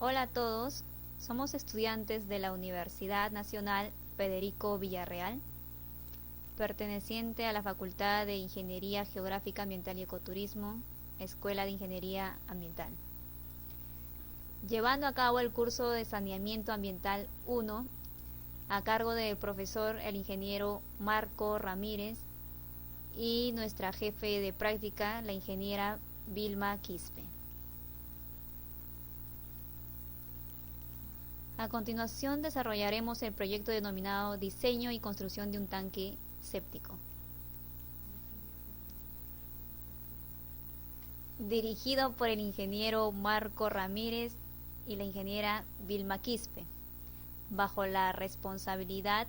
Hola a todos, somos estudiantes de la Universidad Nacional Federico Villarreal, perteneciente a la Facultad de Ingeniería Geográfica Ambiental y Ecoturismo, Escuela de Ingeniería Ambiental. Llevando a cabo el curso de Saneamiento Ambiental 1, a cargo del profesor el ingeniero Marco Ramírez y nuestra jefe de práctica, la ingeniera Vilma Quispe. A continuación desarrollaremos el proyecto denominado Diseño y construcción de un tanque séptico, dirigido por el ingeniero Marco Ramírez y la ingeniera Vilma Quispe, bajo la responsabilidad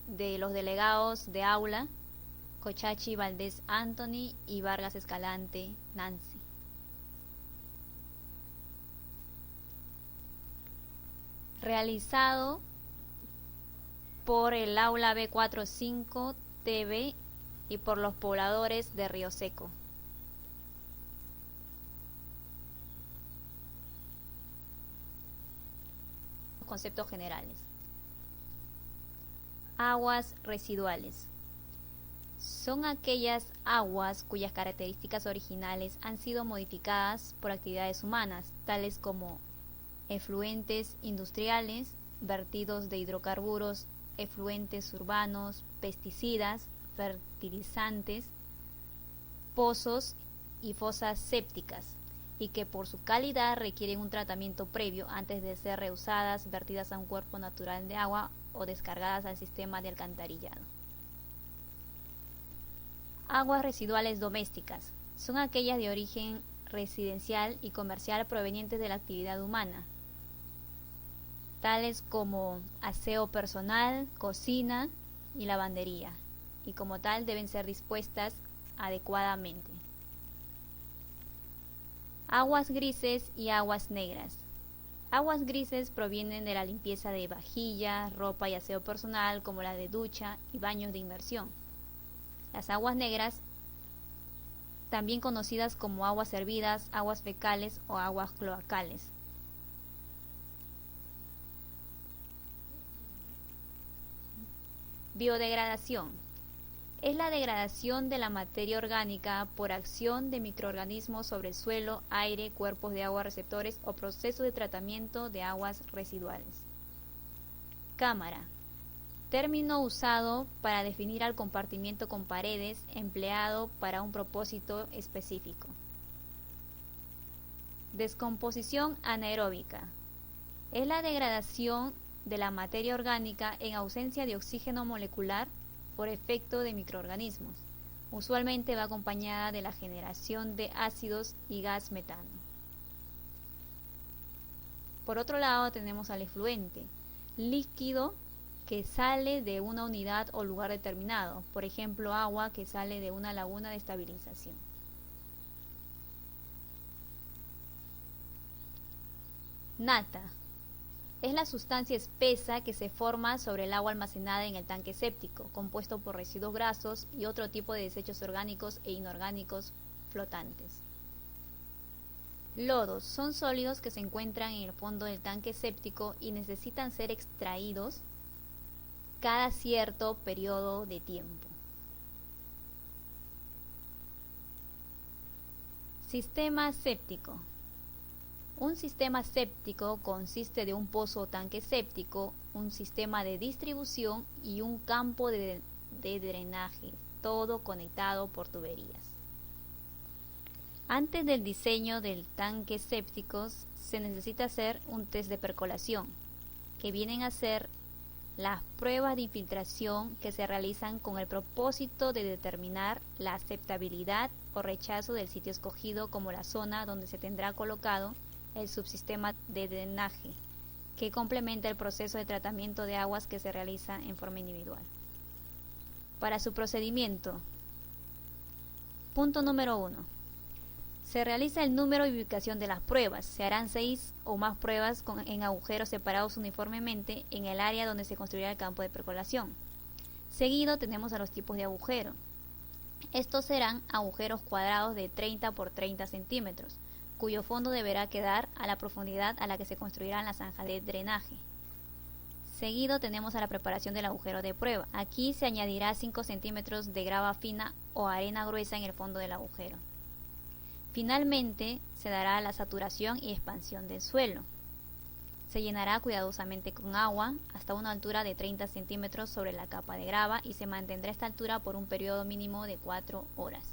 de los delegados de aula Cochachi Valdés Anthony y Vargas Escalante Nancy. Realizado por el aula B45 TV y por los pobladores de Río Seco. Conceptos generales. Aguas residuales. Son aquellas aguas cuyas características originales han sido modificadas por actividades humanas, tales como efluentes industriales, vertidos de hidrocarburos, efluentes urbanos, pesticidas, fertilizantes, pozos y fosas sépticas, y que por su calidad requieren un tratamiento previo antes de ser reusadas, vertidas a un cuerpo natural de agua o descargadas al sistema de alcantarillado. Aguas residuales domésticas. Son aquellas de origen residencial y comercial provenientes de la actividad humana, tales como aseo personal, cocina y lavandería, y como tal deben ser dispuestas adecuadamente. Aguas grises y aguas negras. Aguas grises provienen de la limpieza de vajillas, ropa y aseo personal, como la de ducha y baños de inmersión. Las aguas negras, también conocidas como aguas hervidas, aguas fecales o aguas cloacales. Biodegradación. Es la degradación de la materia orgánica por acción de microorganismos sobre el suelo, aire, cuerpos de agua receptores o proceso de tratamiento de aguas residuales. Cámara. Término usado para definir al compartimiento con paredes empleado para un propósito específico. Descomposición anaeróbica. Es la degradación de la materia orgánica en ausencia de oxígeno molecular por efecto de microorganismos. Usualmente va acompañada de la generación de ácidos y gas metano. Por otro lado tenemos al efluente, líquido que sale de una unidad o lugar determinado, por ejemplo agua que sale de una laguna de estabilización. Nata. Es la sustancia espesa que se forma sobre el agua almacenada en el tanque séptico, compuesto por residuos grasos y otro tipo de desechos orgánicos e inorgánicos flotantes. Lodos son sólidos que se encuentran en el fondo del tanque séptico y necesitan ser extraídos cada cierto periodo de tiempo. Sistema séptico. Un sistema séptico consiste de un pozo o tanque séptico, un sistema de distribución y un campo de drenaje, todo conectado por tuberías. Antes del diseño del tanque séptico se necesita hacer un test de percolación, que vienen a ser las pruebas de infiltración que se realizan con el propósito de determinar la aceptabilidad o rechazo del sitio escogido como la zona donde se tendrá colocado el subsistema de drenaje, que complementa el proceso de tratamiento de aguas que se realiza en forma individual. Para su procedimiento, punto número 1. Se realiza el número y ubicación de las pruebas. Se harán 6 o más pruebas en agujeros separados uniformemente en el área donde se construirá el campo de percolación. Seguido tenemos a los tipos de agujero. Estos serán agujeros cuadrados de 30 por 30 centímetros, cuyo fondo deberá quedar a la profundidad a la que se construirá la zanja de drenaje. Seguido tenemos a la preparación del agujero de prueba. Aquí se añadirá 5 centímetros de grava fina o arena gruesa en el fondo del agujero. Finalmente se dará la saturación y expansión del suelo. Se llenará cuidadosamente con agua hasta una altura de 30 centímetros sobre la capa de grava y se mantendrá esta altura por un periodo mínimo de 4 horas.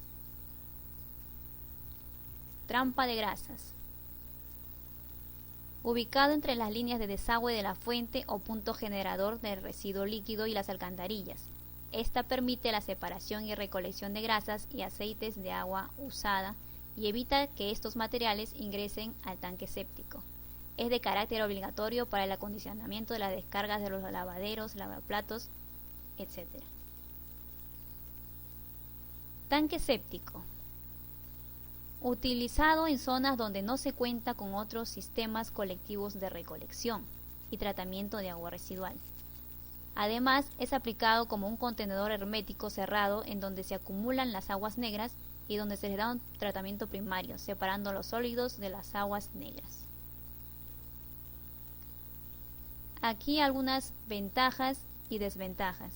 Trampa de grasas. Ubicado entre las líneas de desagüe de la fuente o punto generador del residuo líquido y las alcantarillas. Esta permite la separación y recolección de grasas y aceites de agua usada y evita que estos materiales ingresen al tanque séptico. Es de carácter obligatorio para el acondicionamiento de las descargas de los lavaderos, lavaplatos, etc. Tanque séptico. Utilizado en zonas donde no se cuenta con otros sistemas colectivos de recolección y tratamiento de agua residual. Además, es aplicado como un contenedor hermético cerrado en donde se acumulan las aguas negras y donde se les da un tratamiento primario, separando los sólidos de las aguas negras. Aquí algunas ventajas y desventajas.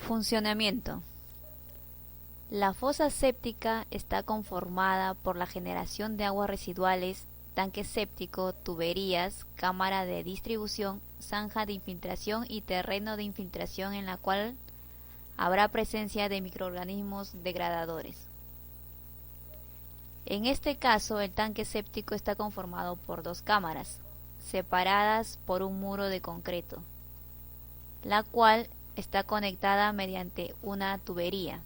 Funcionamiento. La fosa séptica está conformada por la generación de aguas residuales, tanque séptico, tuberías, cámara de distribución, zanja de infiltración y terreno de infiltración en la cual habrá presencia de microorganismos degradadores. En este caso, el tanque séptico está conformado por 2 cámaras, separadas por un muro de concreto, la cual está conectada mediante una tubería.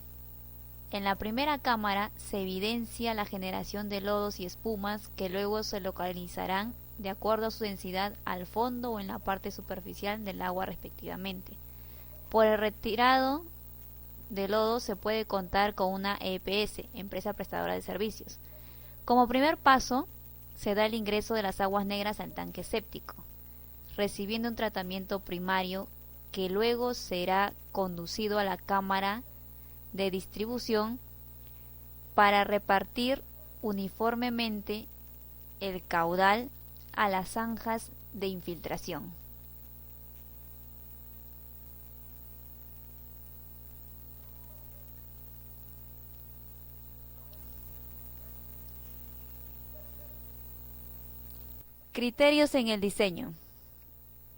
En la primera cámara se evidencia la generación de lodos y espumas que luego se localizarán de acuerdo a su densidad al fondo o en la parte superficial del agua respectivamente. Por el retirado de lodo se puede contar con una EPS, empresa prestadora de servicios. Como primer paso, se da el ingreso de las aguas negras al tanque séptico, recibiendo un tratamiento primario que luego será conducido a la cámara de distribución para repartir uniformemente el caudal a las zanjas de infiltración. Criterios en el diseño.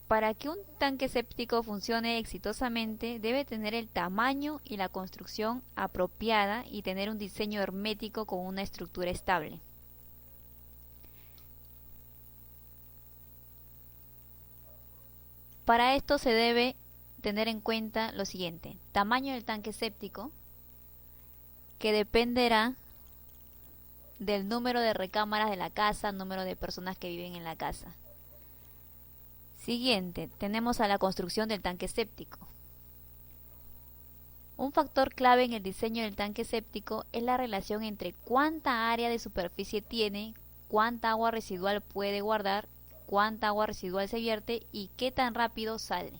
Para que un tanque séptico funcione exitosamente, debe tener el tamaño y la construcción apropiada y tener un diseño hermético con una estructura estable. Para esto se debe tener en cuenta lo siguiente: tamaño del tanque séptico, que dependerá del número de recámaras de la casa, número de personas que viven en la casa. Siguiente, tenemos a la construcción del tanque séptico. Un factor clave en el diseño del tanque séptico es la relación entre cuánta área de superficie tiene, cuánta agua residual puede guardar, cuánta agua residual se vierte y qué tan rápido sale.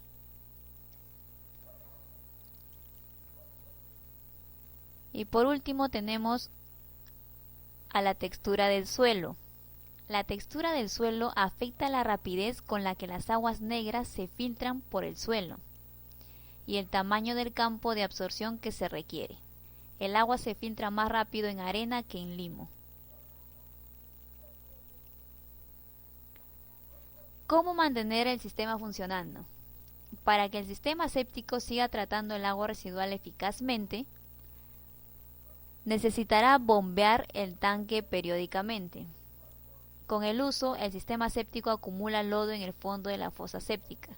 Y por último tenemos a la textura del suelo. La textura del suelo afecta la rapidez con la que las aguas negras se filtran por el suelo y el tamaño del campo de absorción que se requiere. El agua se filtra más rápido en arena que en limo. ¿Cómo mantener el sistema funcionando? Para que el sistema séptico siga tratando el agua residual eficazmente, necesitará bombear el tanque periódicamente. Con el uso, el sistema séptico acumula lodo en el fondo de la fosa séptica.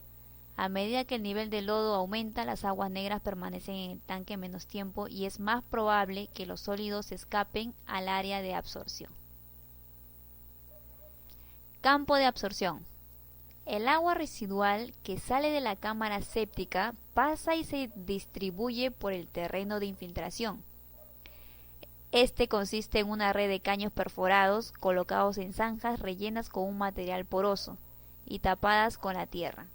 A medida que el nivel de lodo aumenta, las aguas negras permanecen en el tanque menos tiempo y es más probable que los sólidos escapen al área de absorción. Campo de absorción. El agua residual que sale de la cámara séptica pasa y se distribuye por el terreno de infiltración. Este consiste en una red de caños perforados colocados en zanjas rellenas con un material poroso y tapadas con la tierra.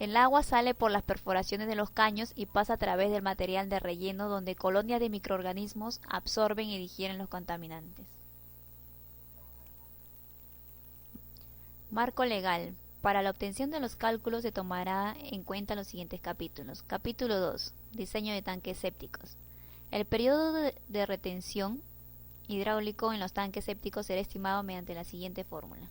El agua sale por las perforaciones de los caños y pasa a través del material de relleno donde colonias de microorganismos absorben y digieren los contaminantes. Marco legal. Para la obtención de los cálculos se tomará en cuenta los siguientes capítulos. Capítulo 2. Diseño de tanques sépticos. El periodo de retención hidráulico en los tanques sépticos será estimado mediante la siguiente fórmula.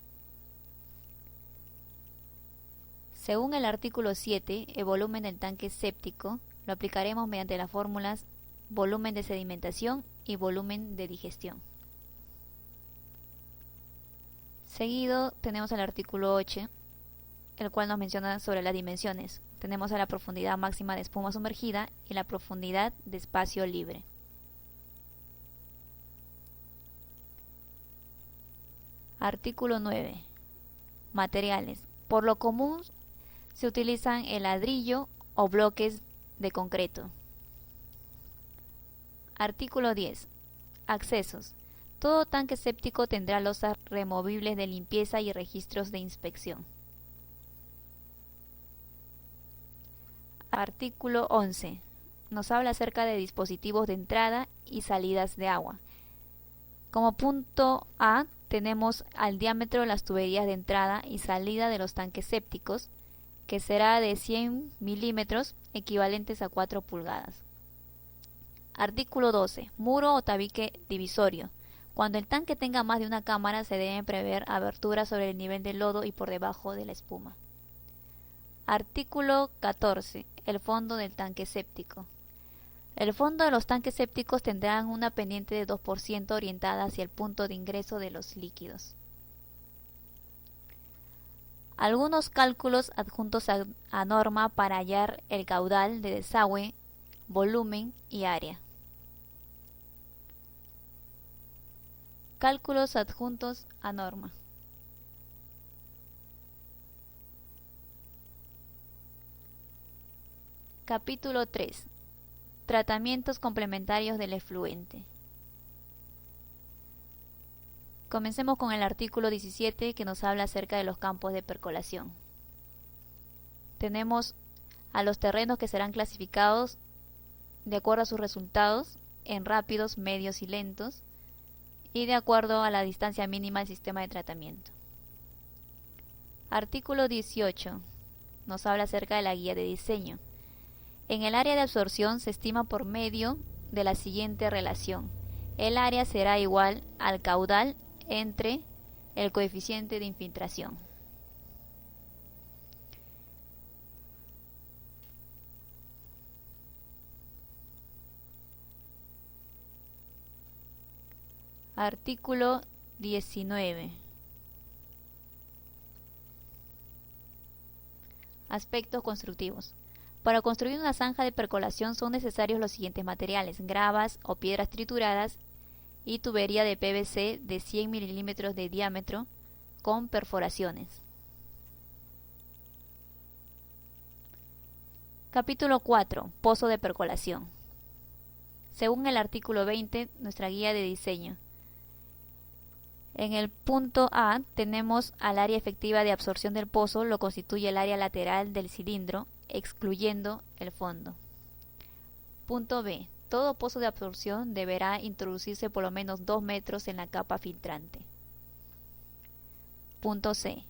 Según el artículo 7, el volumen del tanque séptico lo aplicaremos mediante las fórmulas volumen de sedimentación y volumen de digestión. Seguido tenemos el artículo 8, el cual nos menciona sobre las dimensiones. Tenemos a la profundidad máxima de espuma sumergida y la profundidad de espacio libre. Artículo 9. Materiales. Por lo común se utilizan el ladrillo o bloques de concreto. Artículo 10. Accesos. Todo tanque séptico tendrá losas removibles de limpieza y registros de inspección. Artículo 11. Nos habla acerca de dispositivos de entrada y salidas de agua. Como punto A tenemos al diámetro de las tuberías de entrada y salida de los tanques sépticos, que será de 100 milímetros, equivalentes a 4 pulgadas. Artículo 12. Muro o tabique divisorio. Cuando el tanque tenga más de una cámara se deben prever aberturas sobre el nivel del lodo y por debajo de la espuma. Artículo 14. El fondo del tanque séptico. El fondo de los tanques sépticos tendrán una pendiente de 2% orientada hacia el punto de ingreso de los líquidos. Algunos cálculos adjuntos a norma para hallar el caudal de desagüe, volumen y área. Cálculos adjuntos a norma. Capítulo 3. Tratamientos complementarios del efluente. Comencemos con el artículo 17 que nos habla acerca de los campos de percolación. Tenemos a los terrenos que serán clasificados de acuerdo a sus resultados en rápidos, medios y lentos y de acuerdo a la distancia mínima del sistema de tratamiento. Artículo 18 nos habla acerca de la guía de diseño. En el área de absorción se estima por medio de la siguiente relación. El área será igual al caudal entre el coeficiente de infiltración. Artículo 19. Aspectos constructivos. Para construir una zanja de percolación son necesarios los siguientes materiales: gravas o piedras trituradas y tubería de PVC de 100 milímetros de diámetro con perforaciones. Capítulo 4. Pozo de percolación. Según el artículo 20, nuestra guía de diseño. En el punto A tenemos al área efectiva de absorción del pozo, lo constituye el área lateral del cilindro, excluyendo el fondo. Punto B. Todo pozo de absorción deberá introducirse por lo menos 2 metros en la capa filtrante. Punto C.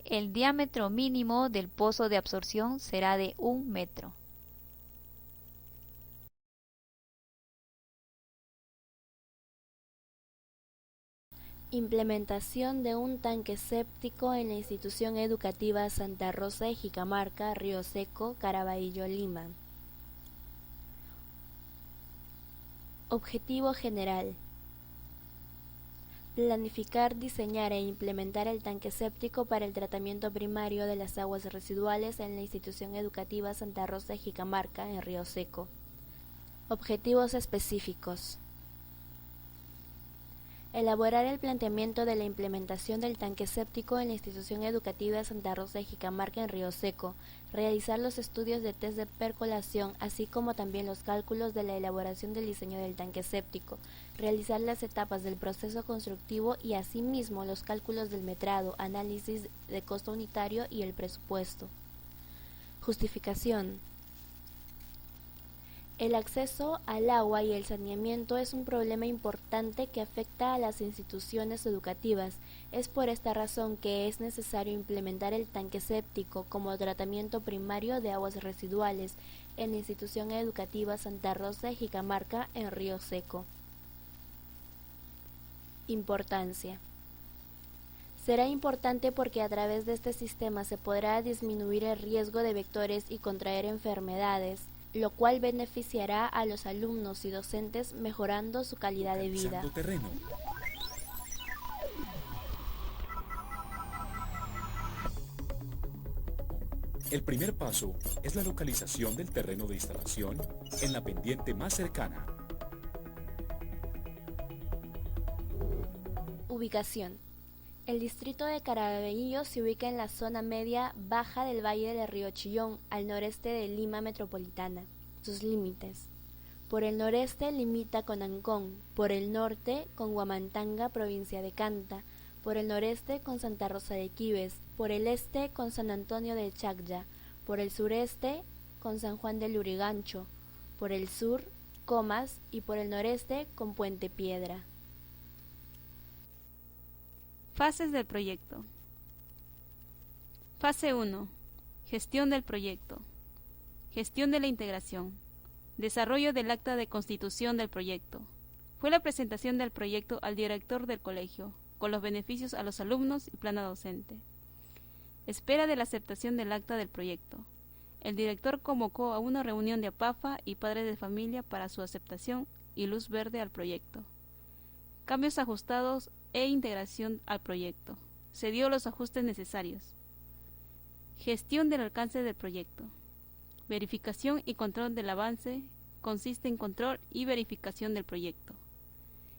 El diámetro mínimo del pozo de absorción será de 1 metro. Implementación de un tanque séptico en la Institución Educativa Santa Rosa de Jicamarca, Río Seco, Caraballo, Lima. Objetivo general: planificar, diseñar e implementar el tanque séptico para el tratamiento primario de las aguas residuales en la Institución Educativa Santa Rosa de Jicamarca, en Río Seco. Objetivos específicos: elaborar el planteamiento de la implementación del tanque séptico en la Institución Educativa Santa Rosa de Jicamarca, en Río Seco, realizar los estudios de test de percolación, así como también los cálculos de la elaboración del diseño del tanque séptico, realizar las etapas del proceso constructivo y asimismo los cálculos del metrado, análisis de costo unitario y el presupuesto. Justificación. El acceso al agua y el saneamiento es un problema importante que afecta a las instituciones educativas. Es por esta razón que es necesario implementar el tanque séptico como tratamiento primario de aguas residuales en la institución educativa Santa Rosa de Jicamarca en Río Seco. Importancia. Será importante porque a través de este sistema se podrá disminuir el riesgo de vectores y contraer enfermedades, lo cual beneficiará a los alumnos y docentes mejorando su calidad de vida. Terreno. El primer paso es la localización del terreno de instalación en la pendiente más cercana. Ubicación. El distrito de Caraballo se ubica en la zona media baja del Valle del Río Chillón, al noreste de Lima Metropolitana. Sus límites. Por el noreste limita con Ancón, por el norte con Huamantanga, provincia de Canta, por el noreste con Santa Rosa de Quibes, por el este con San Antonio de Chacya, por el sureste con San Juan del Lurigancho, por el sur, Comas y por el noreste con Puente Piedra. Fases del proyecto. Fase 1. Gestión del proyecto. Gestión de la integración. Desarrollo del acta de constitución del proyecto. Fue la presentación del proyecto al director del colegio, con los beneficios a los alumnos y plana docente. Espera de la aceptación del acta del proyecto. El director convocó a una reunión de APAFA y padres de familia para su aceptación y luz verde al proyecto. Cambios ajustados e integración al proyecto. Se dio los ajustes necesarios. Gestión del alcance del proyecto. Verificación y control del avance consiste en control y verificación del proyecto.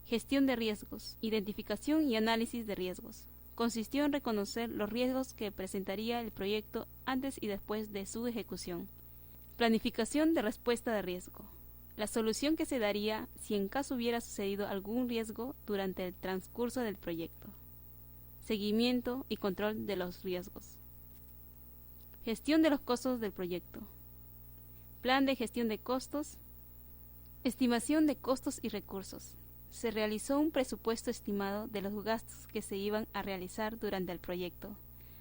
Gestión de riesgos. Identificación y análisis de riesgos. Consistió en reconocer los riesgos que presentaría el proyecto antes y después de su ejecución. Planificación de respuesta de riesgo. La solución que se daría si en caso hubiera sucedido algún riesgo durante el transcurso del proyecto. Seguimiento y control de los riesgos. Gestión de los costos del proyecto. Plan de gestión de costos. Estimación de costos y recursos. Se realizó un presupuesto estimado de los gastos que se iban a realizar durante el proyecto,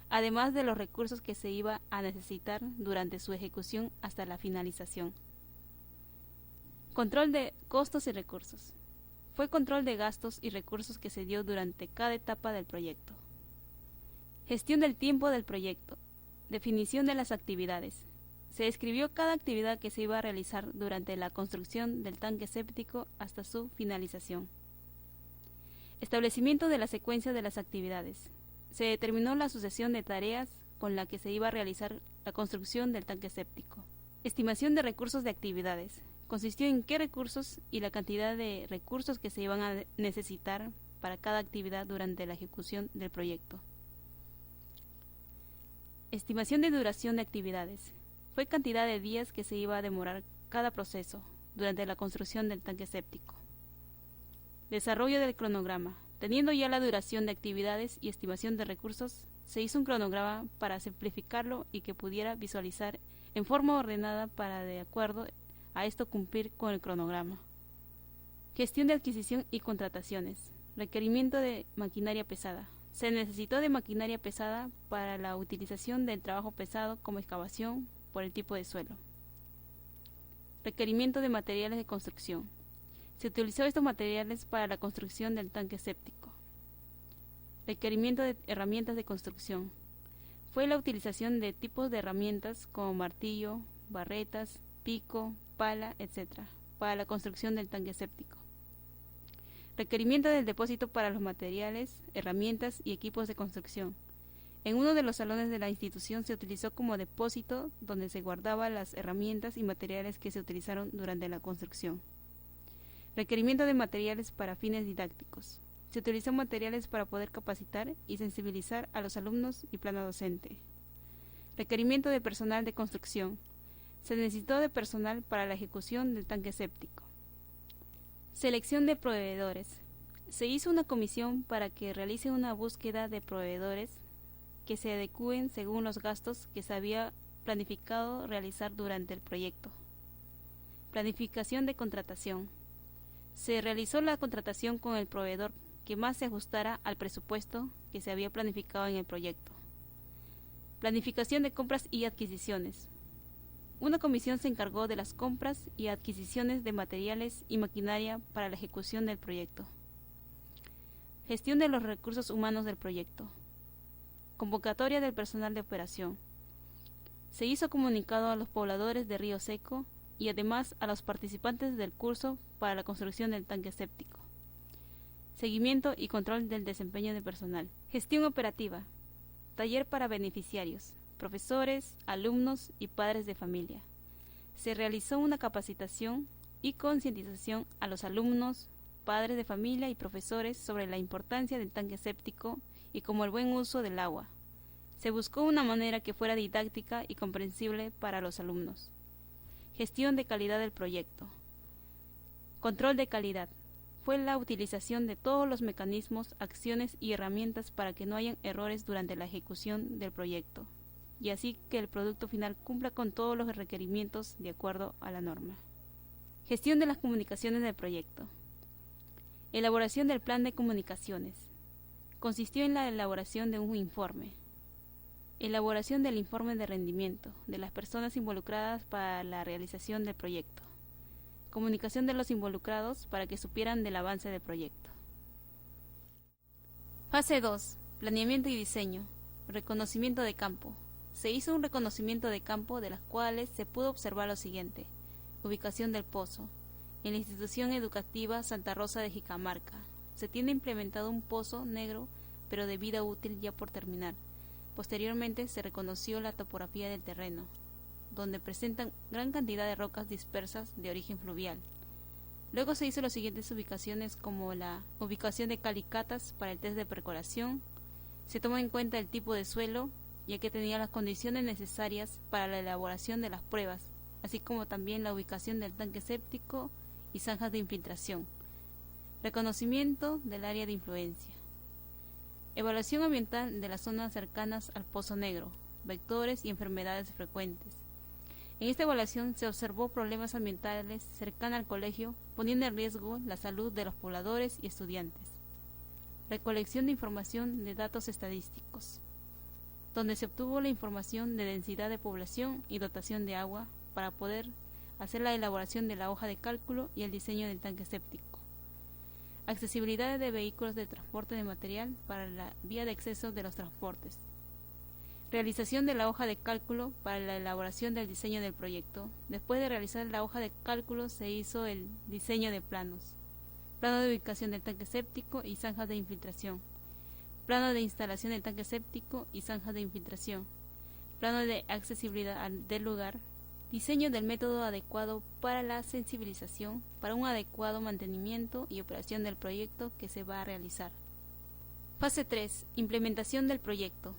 además de los recursos que se iba a necesitar durante su ejecución hasta la finalización. Control de costos y recursos. Fue control de gastos y recursos que se dio durante cada etapa del proyecto. Gestión del tiempo del proyecto. Definición de las actividades. Se describió cada actividad que se iba a realizar durante la construcción del tanque séptico hasta su finalización. Establecimiento de la secuencia de las actividades. Se determinó la sucesión de tareas con la que se iba a realizar la construcción del tanque séptico. Estimación de recursos de actividades. Consistió en qué recursos y la cantidad de recursos que se iban a necesitar para cada actividad durante la ejecución del proyecto. Estimación de duración de actividades. Fue cantidad de días que se iba a demorar cada proceso durante la construcción del tanque séptico. Desarrollo del cronograma. Teniendo ya la duración de actividades y estimación de recursos, se hizo un cronograma para simplificarlo y que pudiera visualizar en forma ordenada para, de acuerdo a esto, cumplir con el cronograma. Gestión de adquisición y contrataciones. Requerimiento de maquinaria pesada. Se necesitó de maquinaria pesada para la utilización del trabajo pesado como excavación por el tipo de suelo. Requerimiento de materiales de construcción. Se utilizó estos materiales para la construcción del tanque séptico. Requerimiento de herramientas de construcción. Fue la utilización de tipos de herramientas como martillo, barretas, pico, pala, etc. para la construcción del tanque séptico. Requerimiento del depósito para los materiales, herramientas y equipos de construcción. En uno de los salones de la institución se utilizó como depósito donde se guardaban las herramientas y materiales que se utilizaron durante la construcción. Requerimiento de materiales para fines didácticos. Se utilizó materiales para poder capacitar y sensibilizar a los alumnos y plana docente. Requerimiento de personal de construcción. Se necesitó de personal para la ejecución del tanque séptico. Selección de proveedores. Se hizo una comisión para que realice una búsqueda de proveedores que se adecúen según los gastos que se había planificado realizar durante el proyecto. Planificación de contratación. Se realizó la contratación con el proveedor que más se ajustara al presupuesto que se había planificado en el proyecto. Planificación de compras y adquisiciones. Una comisión se encargó de las compras y adquisiciones de materiales y maquinaria para la ejecución del proyecto. Gestión de los recursos humanos del proyecto. Convocatoria del personal de operación. Se hizo comunicado a los pobladores de Río Seco y además a los participantes del curso para la construcción del tanque séptico. Seguimiento y control del desempeño de personal. Gestión operativa. Taller para beneficiarios, profesores, alumnos y padres de familia. Se realizó una capacitación y concientización a los alumnos, padres de familia y profesores sobre la importancia del tanque séptico y como el buen uso del agua. Se buscó una manera que fuera didáctica y comprensible para los alumnos. Gestión de calidad del proyecto. Control de calidad. Fue la utilización de todos los mecanismos, acciones y herramientas para que no hayan errores durante la ejecución del proyecto, y así que el producto final cumpla con todos los requerimientos de acuerdo a la norma. Gestión de las comunicaciones del proyecto. Elaboración del plan de comunicaciones. Consistió en la elaboración de un informe. Elaboración del informe de rendimiento de las personas involucradas para la realización del proyecto. Comunicación de los involucrados para que supieran del avance del proyecto. Fase 2. Planeamiento y diseño. Reconocimiento de campo. Se hizo un reconocimiento de campo de las cuales se pudo observar lo siguiente. Ubicación del pozo. En la institución educativa Santa Rosa de Jicamarca. Se tiene implementado un pozo negro, pero de vida útil ya por terminar. Posteriormente se reconoció la topografía del terreno, donde presentan gran cantidad de rocas dispersas de origen fluvial. Luego se hizo las siguientes ubicaciones como la ubicación de calicatas para el test de percolación. Se tomó en cuenta el tipo de suelo, ya que tenía las condiciones necesarias para la elaboración de las pruebas, así como también la ubicación del tanque séptico y zanjas de infiltración. Reconocimiento del área de influencia. Evaluación ambiental de las zonas cercanas al Pozo Negro, vectores y enfermedades frecuentes. En esta evaluación se observó problemas ambientales cercanos al colegio, poniendo en riesgo la salud de los pobladores y estudiantes. Recolección de información de datos estadísticos, donde se obtuvo la información de densidad de población y dotación de agua para poder hacer la elaboración de la hoja de cálculo y el diseño del tanque séptico. Accesibilidad de vehículos de transporte de material para la vía de acceso de los transportes. Realización de la hoja de cálculo para la elaboración del diseño del proyecto. Después de realizar la hoja de cálculo se hizo el diseño de planos. Plano de ubicación del tanque séptico y zanjas de infiltración. Plano de instalación del tanque séptico y zanjas de infiltración. Plano de accesibilidad del lugar. Diseño del método adecuado para la sensibilización, para un adecuado mantenimiento y operación del proyecto que se va a realizar. Fase 3. Implementación del proyecto.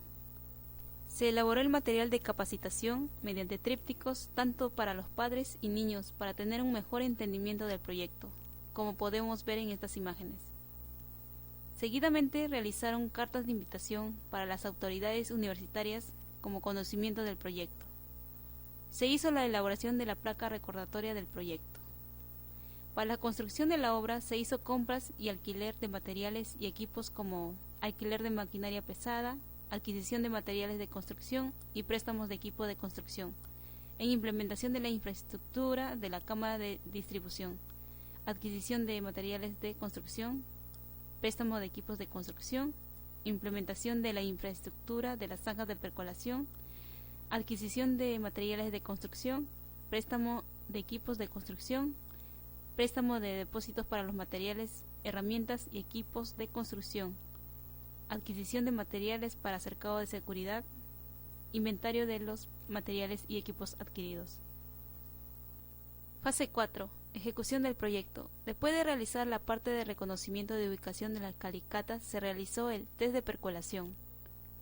Se elaboró el material de capacitación mediante trípticos tanto para los padres y niños para tener un mejor entendimiento del proyecto, como podemos ver en estas imágenes. Seguidamente realizaron cartas de invitación para las autoridades universitarias como conocimiento del proyecto. Se hizo la elaboración de la placa recordatoria del proyecto. Para la construcción de la obra se hizo compras y alquiler de materiales y equipos como alquiler de maquinaria pesada, adquisición de materiales de construcción y préstamos de equipo de construcción, en implementación de la infraestructura de la cámara de distribución, adquisición de materiales de construcción, préstamo de equipos de construcción, implementación de la infraestructura de las zanjas de percolación, adquisición de materiales de construcción, préstamo de equipos de construcción, préstamo de depósitos para los materiales, herramientas y equipos de construcción, adquisición de materiales para cercado de seguridad, inventario de los materiales y equipos adquiridos. Fase 4. Ejecución del proyecto. Después de realizar la parte de reconocimiento de ubicación de las calicatas, se realizó el test de percolación.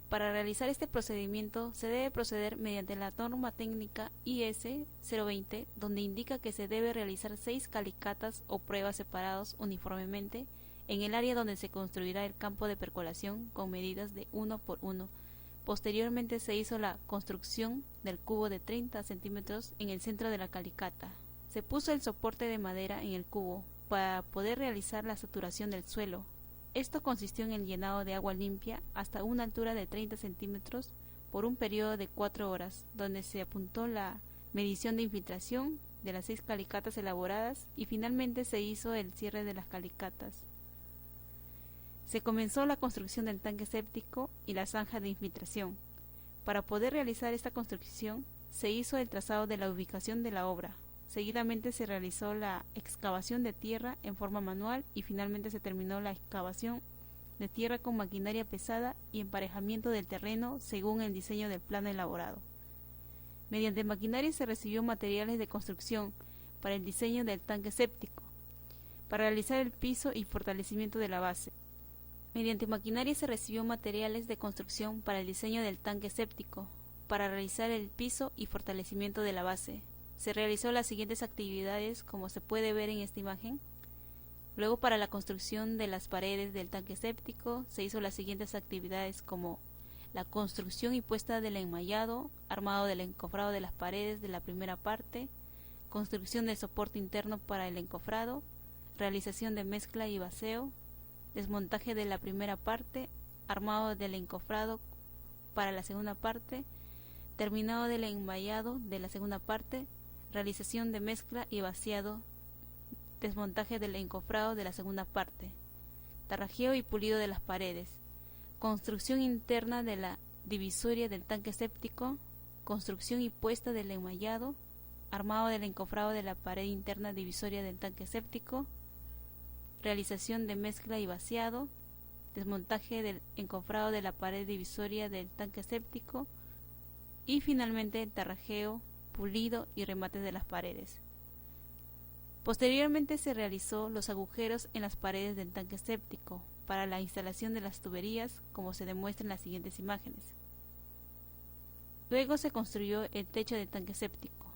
Para realizar este procedimiento se debe proceder mediante la norma técnica IS 020, donde indica que se debe realizar 6 calicatas o pruebas separados uniformemente en el área donde se construirá el campo de percolación con medidas de 1 por 1 Posteriormente se hizo la construcción del cubo de 30 centímetros en el centro de la calicata. Se puso el soporte de madera en el cubo para poder realizar la saturación del suelo. Esto consistió en el llenado de agua limpia hasta una altura de 30 centímetros por un periodo de 4 horas, donde se apuntó la medición de infiltración de las 6 calicatas elaboradas y finalmente se hizo el cierre de las calicatas. Se comenzó la construcción del tanque séptico y la zanja de infiltración. Para poder realizar esta construcción, se hizo el trazado de la ubicación de la obra. Seguidamente se realizó la excavación de tierra en forma manual y finalmente se terminó la excavación de tierra con maquinaria pesada y emparejamiento del terreno según el diseño del plano elaborado. Mediante maquinaria se recibió materiales de construcción para el diseño del tanque séptico, para realizar el piso y fortalecimiento de la base. Mediante maquinaria se recibió materiales de construcción para el diseño del tanque séptico, para realizar el piso y fortalecimiento de la base. Se realizó las siguientes actividades como se puede ver en esta imagen. Luego, para la construcción de las paredes del tanque séptico se hizo las siguientes actividades como la construcción y puesta del enmayado, armado del encofrado de las paredes de la primera parte, construcción del soporte interno para el encofrado, realización de mezcla y vacío, desmontaje de la primera parte, armado del encofrado para la segunda parte, terminado del enmayado de la segunda parte, realización de mezcla y vaciado, desmontaje del encofrado de la segunda parte, tarrajeo y pulido de las paredes, construcción interna de la divisoria del tanque séptico, construcción y puesta del enmayado, armado del encofrado de la pared interna divisoria del tanque séptico, realización de mezcla y vaciado, desmontaje del encofrado de la pared divisoria del tanque séptico y finalmente el tarrajeo, pulido y remate de las paredes. Posteriormente se realizó los agujeros en las paredes del tanque séptico para la instalación de las tuberías, como se demuestra en las siguientes imágenes. Luego se construyó el techo del tanque séptico.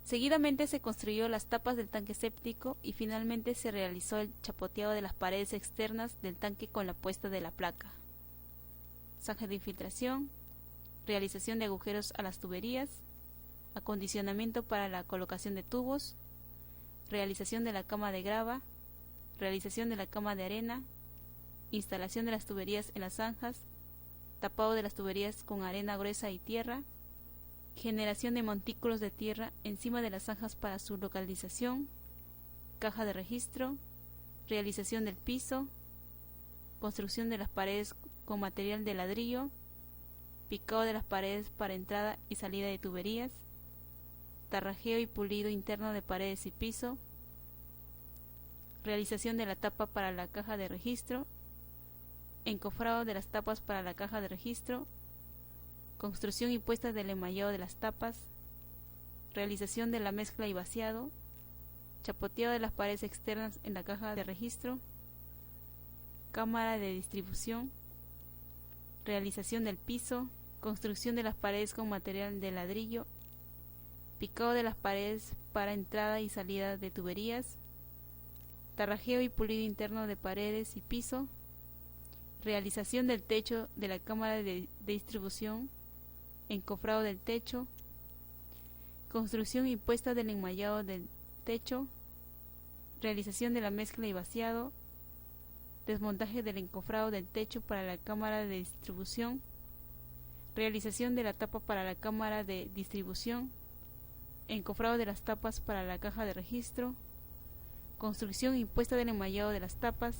Seguidamente se construyó las tapas del tanque séptico y finalmente se realizó el chapoteado de las paredes externas del tanque con la puesta de la placa. Zanja de infiltración, realización de agujeros a las tuberías, acondicionamiento para la colocación de tubos, realización de la cama de grava, realización de la cama de arena, instalación de las tuberías en las zanjas, tapado de las tuberías con arena gruesa y tierra, generación de montículos de tierra encima de las zanjas para su localización, caja de registro, realización del piso, construcción de las paredes con material de ladrillo, picado de las paredes para entrada y salida de tuberías, tarrajeo y pulido interno de paredes y piso, realización de la tapa para la caja de registro, encofrado de las tapas para la caja de registro, construcción y puesta del enmayado de las tapas, realización de la mezcla y vaciado, chapoteado de las paredes externas en la caja de registro, cámara de distribución, realización del piso, construcción de las paredes con material de ladrillo, picado de las paredes para entrada y salida de tuberías, tarrajeo y pulido interno de paredes y piso, realización del techo de la cámara de distribución, encofrado del techo, construcción y puesta del enmayado del techo, realización de la mezcla y vaciado, desmontaje del encofrado del techo para la cámara de distribución, realización de la tapa para la cámara de distribución, encofrado de las tapas para la caja de registro, construcción y puesta del enmayado de las tapas,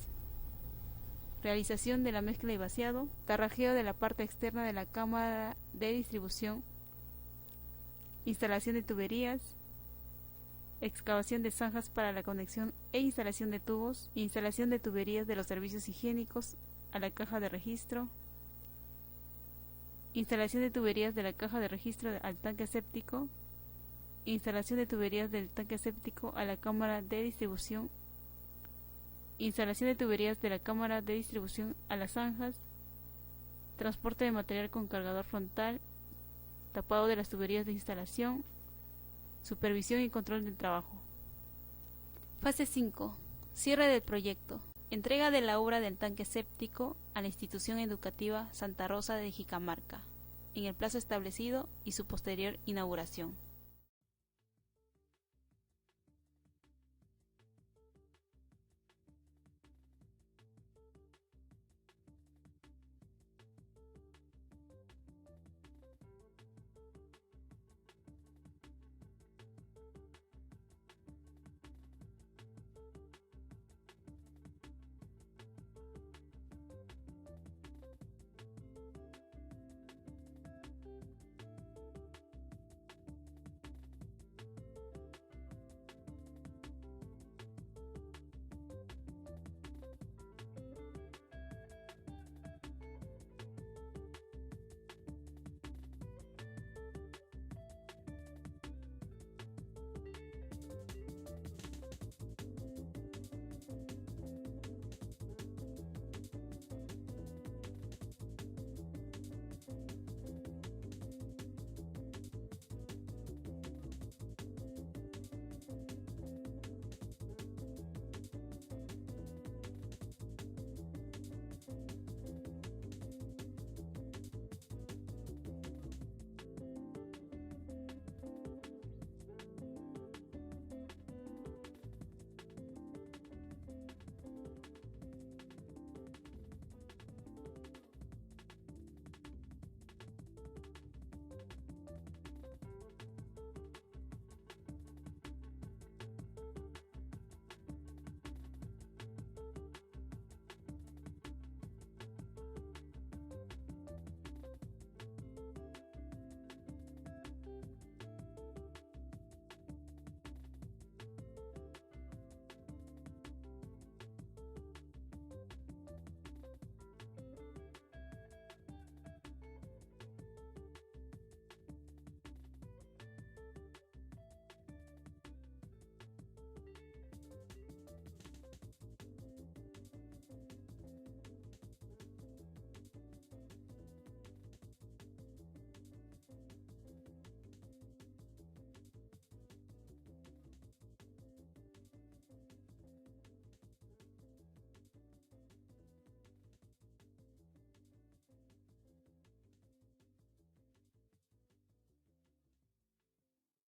realización de la mezcla y vaciado, tarrajeo de la parte externa de la cámara de distribución, instalación de tuberías, excavación de zanjas para la conexión e instalación de tubos, instalación de tuberías de los servicios higiénicos a la caja de registro, instalación de tuberías de la caja de registro al tanque séptico, instalación de tuberías del tanque séptico a la cámara de distribución, instalación de tuberías de la cámara de distribución a las zanjas, transporte de material con cargador frontal, tapado de las tuberías de instalación, supervisión y control del trabajo. Fase 5. Cierre del proyecto. Entrega de la obra del tanque séptico a la institución educativa Santa Rosa de Jicamarca, en el plazo establecido y su posterior inauguración.